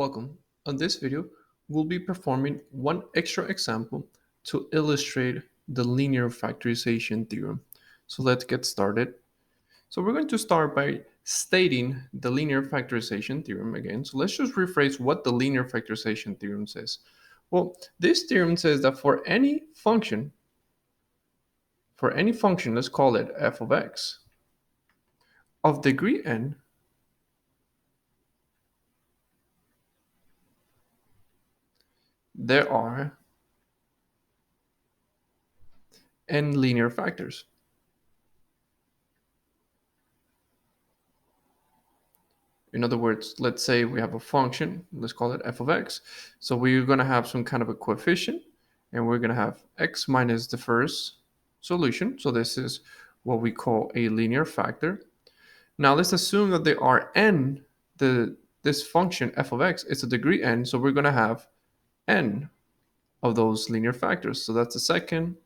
Welcome. On this video, we'll be performing one extra example to illustrate the linear factorization theorem. So let's get started. So we're going to start by stating the linear factorization theorem again. So let's just rephrase what the linear factorization theorem says. Well, this theorem says that for any function, let's call it f of x, of degree n, there are n linear factors. In other words, let's say we have a function, let's call it f of x. So we're going to have some kind of a coefficient, and we're going to have x minus the first solution. So this is what we call a linear factor. Now let's assume that there are n, this function f of x is a degree n, so we're going to have n of those linear factors. So that's the second,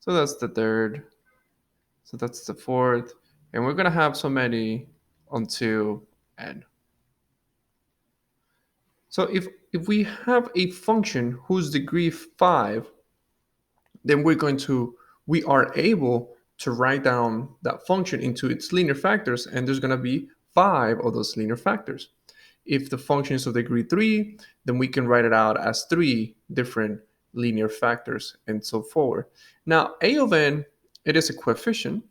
so that's the third, so that's the fourth, and we're going to have so many until n. So if we have a function whose degree 5, then we are able to write down that function into its linear factors, and there's going to be 5 of those linear factors. If the function is of degree 3, then we can write it out as 3 different linear factors and so forward. Now, a of n, it is a coefficient,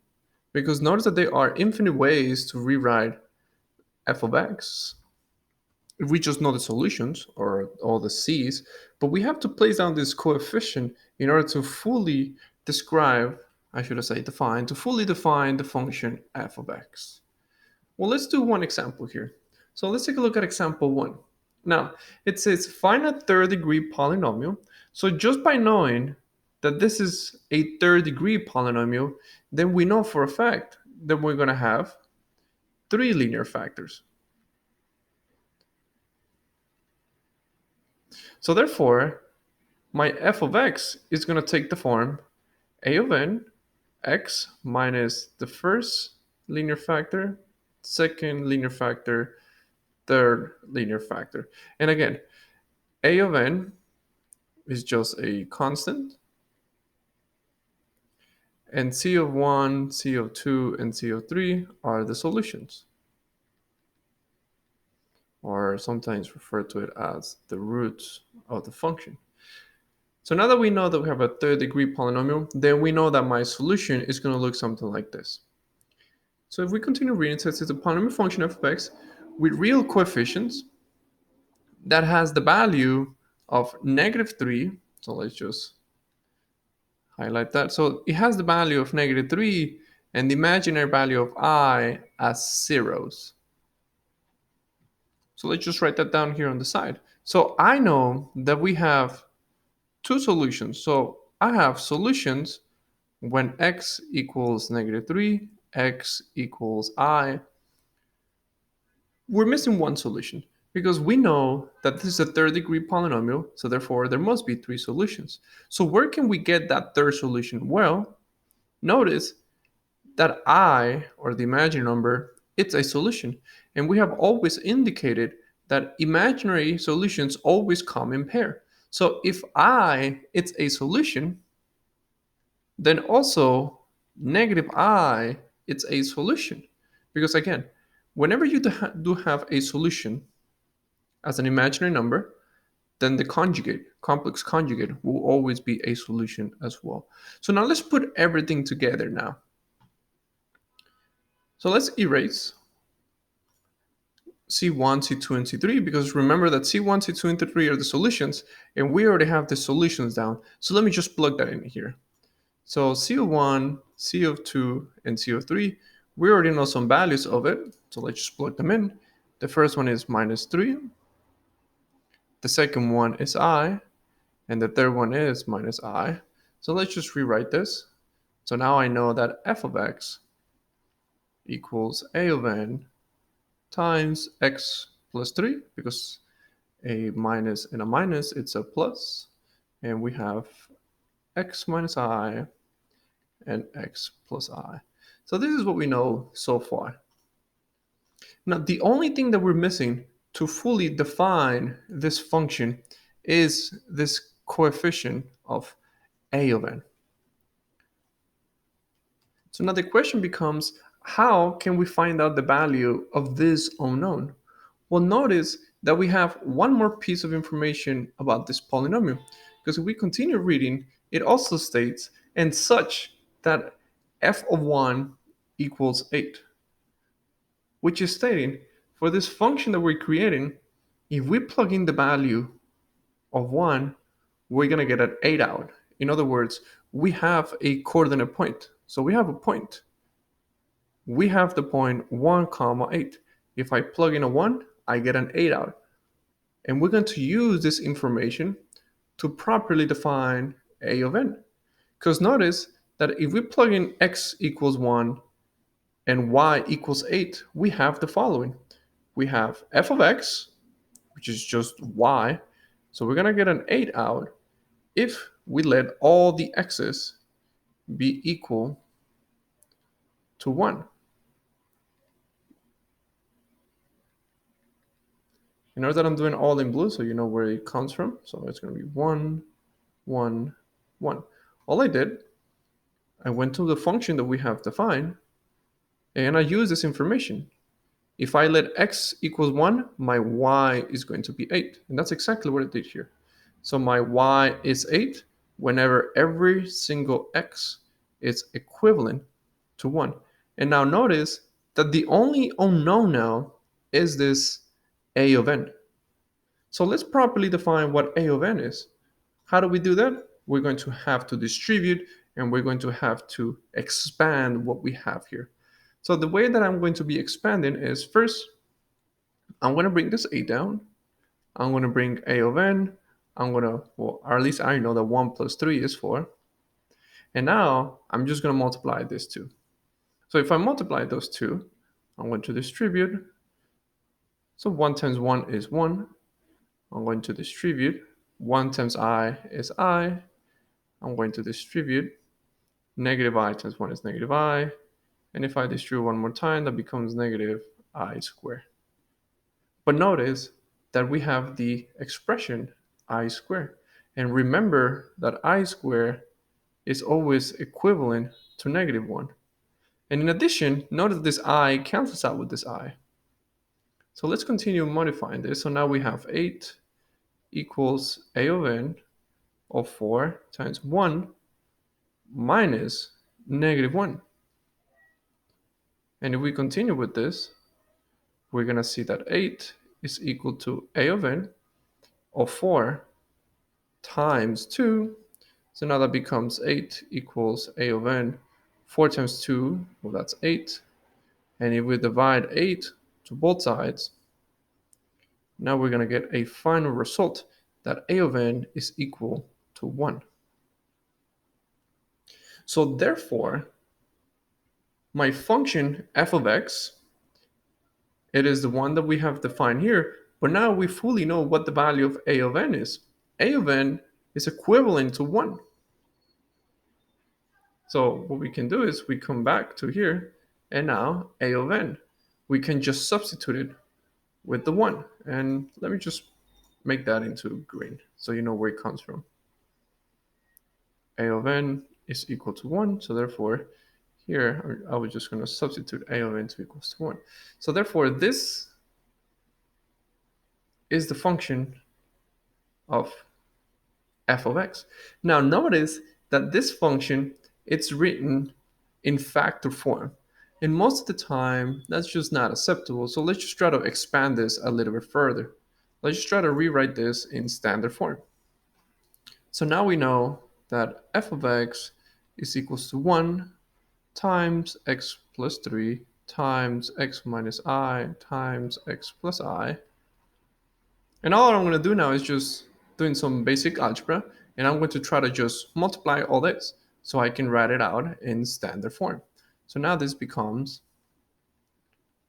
because notice that there are infinite ways to rewrite f of x if we just know the solutions or all the c's, but we have to place down this coefficient in order to fully describe, I should say define, to fully define the function f of x. Well, let's do one example here. So let's take a look at example 1. Now, it says find a third degree polynomial. So just by knowing that this is a third degree polynomial, then we know for a fact that we're going to have 3 linear factors. So therefore, my f of x is going to take the form a of n, x minus the first linear factor, second linear factor, third linear factor. And again, a of n is just a constant, and c of 1, c of 2, and c of 3 are the solutions, or sometimes referred to it as the roots of the function. So now that we know that we have a third degree polynomial, then we know that my solution is going to look something like this. So if we continue reading, it says it's a polynomial function f of x with real coefficients that has the value of -3. So let's just highlight that. So it has the value of -3 and the imaginary value of I as zeros. So let's just write that down here on the side. So I know that we have two solutions. So I have solutions when x equals -3, x equals I. We're missing one solution because we know that this is a third degree polynomial, so therefore there must be 3 solutions. So where can we get that third solution? Well, notice that I, or the imaginary number, it's a solution. And we have always indicated that imaginary solutions always come in pair. So if I, it's a solution, then also -I, it's a solution. Because again, whenever you do have a solution as an imaginary number, then the complex conjugate, will always be a solution as well. So now let's put everything together now. So let's erase C1, C2, and C3, because remember that C1, C2, and C3 are the solutions, and we already have the solutions down. So let me just plug that in here. So CO1, CO2, and CO3, we already know some values of it, so let's just plug them in. The first one is -3, the second one is I, and the third one is -I. So let's just rewrite this. So now I know that f of x equals a of n times x plus 3, because a minus and a minus, it's a plus, and we have x minus I and x plus I. So this is what we know so far. Now, the only thing that we're missing to fully define this function is this coefficient of a of n. So now the question becomes, how can we find out the value of this unknown? Well, notice that we have one more piece of information about this polynomial, because if we continue reading, it also states, and such that f of 1 equals 8, which is stating for this function that we're creating, if we plug in the value of 1, we're going to get an 8 out. In other words, we have a coordinate point. So we have a point. We have the point 1 comma 8. If I plug in a 1, I get an 8 out. And we're going to use this information to properly define a of n. Because notice that if we plug in x equals 1 and y equals 8, we have the following. We have f of x, which is just y. So we're going to get an 8 out if we let all the x's be equal to 1. You notice that I'm doing all in blue, so you know where it comes from. So it's going to be 1, 1, 1. All I did, I went to the function that we have defined, and I use this information. If I let x equals 1, my y is going to be 8. And that's exactly what I did here. So my y is 8 whenever every single x is equivalent to 1. And now notice that the only unknown now is this a of n. So let's properly define what a of n is. How do we do that? We're going to have to distribute, and we're going to have to expand what we have here. So the way that I'm going to be expanding is, first, I'm going to bring this a down. I'm going to bring a of n. I'm going to, well, or at least I know that 1 plus 3 is 4. And now I'm just going to multiply this 2. So if I multiply those two, I'm going to distribute. So 1 times 1 is 1. I'm going to distribute. 1 times I is I. I'm going to distribute. Negative I times 1 is negative I. And if I distribute one more time, that becomes negative I squared. But notice that we have the expression I squared. And remember that I squared is always equivalent to negative 1. And in addition, notice this I cancels out with this I. So let's continue modifying this. So now we have 8 equals a of n of 4 times 1 minus negative 1. And if we continue with this, we're going to see that 8 is equal to a of n of 4 times 2. So now that becomes 8 equals a of n. 4 times 2, well, that's 8. And if we divide 8 to both sides, now we're going to get a final result that a of n is equal to 1. So therefore, my function f of x, it is the one that we have defined here, but now we fully know what the value of a of n is. A of n is equivalent to 1. So what we can do is we come back to here, and now a of n, we can just substitute it with the 1. And let me just make that into green so you know where it comes from. A of n is equal to 1, so therefore here I was just going to substitute a of n to equals to 1. So therefore this is the function of f of x. Now notice that this function, it's written in factor form. And most of the time, that's just not acceptable. So let's just try to expand this a little bit further. Let's just try to rewrite this in standard form. So now we know that f of x is equals to 1 times x plus 3 times x minus I times x plus I. And all I'm going to do now is just doing some basic algebra, and I'm going to try to just multiply all this so I can write it out in standard form. So now this becomes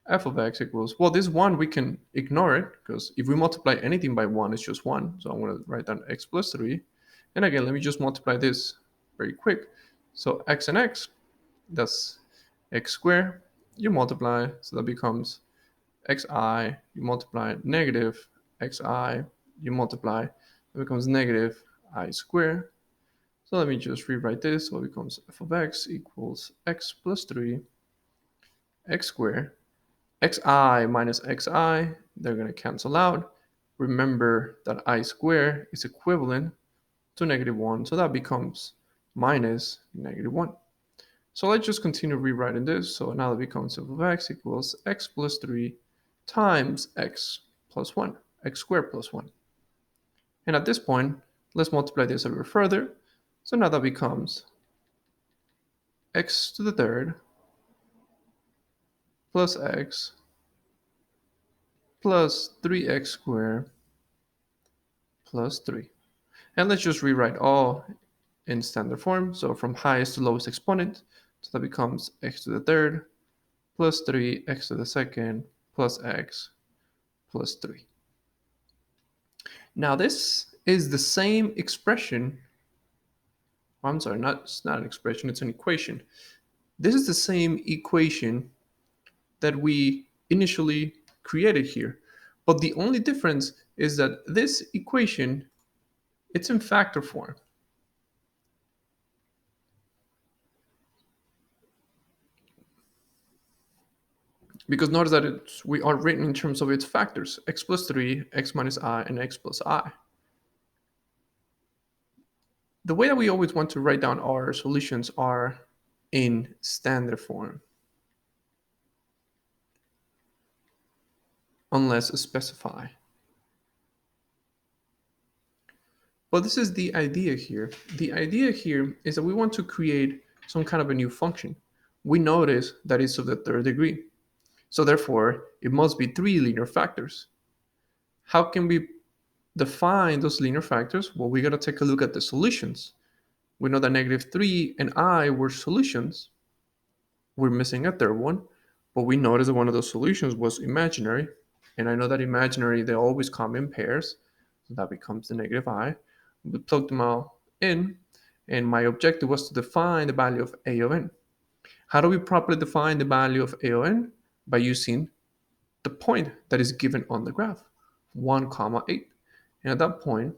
f of x equals, well, this 1 we can ignore it, because if we multiply anything by 1, it's just 1. So I'm going to write down x plus 3. And again, let me just multiply this very quick. So x and x, that's x squared. You multiply, so that becomes xi, you multiply negative xi, you multiply, it becomes negative I squared. So let me just rewrite this. So it becomes f of x equals x plus 3 x squared. Xi minus xi, they're going to cancel out. Remember that I squared is equivalent to negative 1, so that becomes minus negative 1. So let's just continue rewriting this. So now it becomes f of x equals x plus 3 times x plus 1, x squared plus 1. And at this point, let's multiply this a little further. So now that becomes x to the third plus x plus 3x squared plus 3. And let's just rewrite all in standard form. So from highest to lowest exponent, so that becomes x to the third plus 3x to the second plus x plus 3. Now this is the same expression. I'm sorry, it's not an expression, it's an equation. This is the same equation that we initially created here. But the only difference is that this equation, it's in factor form. Because notice that we are written in terms of its factors, x plus 3, x minus I, and x plus I. The way that we always want to write down our solutions are in standard form, unless specified. But this is the idea here. The idea here is that we want to create some kind of a new function. We notice that it's of the third degree. So therefore, it must be 3 linear factors. How can we define those linear factors? Well, we got to take a look at the solutions. We know that negative 3 and I were solutions. We're missing a third one, but we noticed that one of those solutions was imaginary. And I know that imaginary, they always come in pairs. So that becomes the negative I. We plug them all in, and my objective was to define the value of A of n. How do we properly define the value of A of n? By using the point that is given on the graph, 1, 8. And at that point,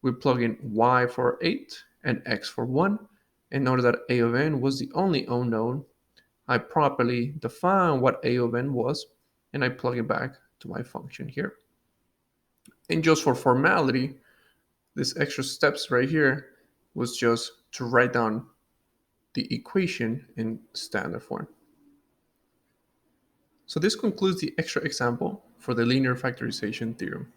we plug in y for 8 and x for 1, and notice that A of n was the only unknown. I properly define what A of n was, and I plug it back to my function here. And just for formality, this extra steps right here was just to write down the equation in standard form. So this concludes the extra example for the linear factorization theorem.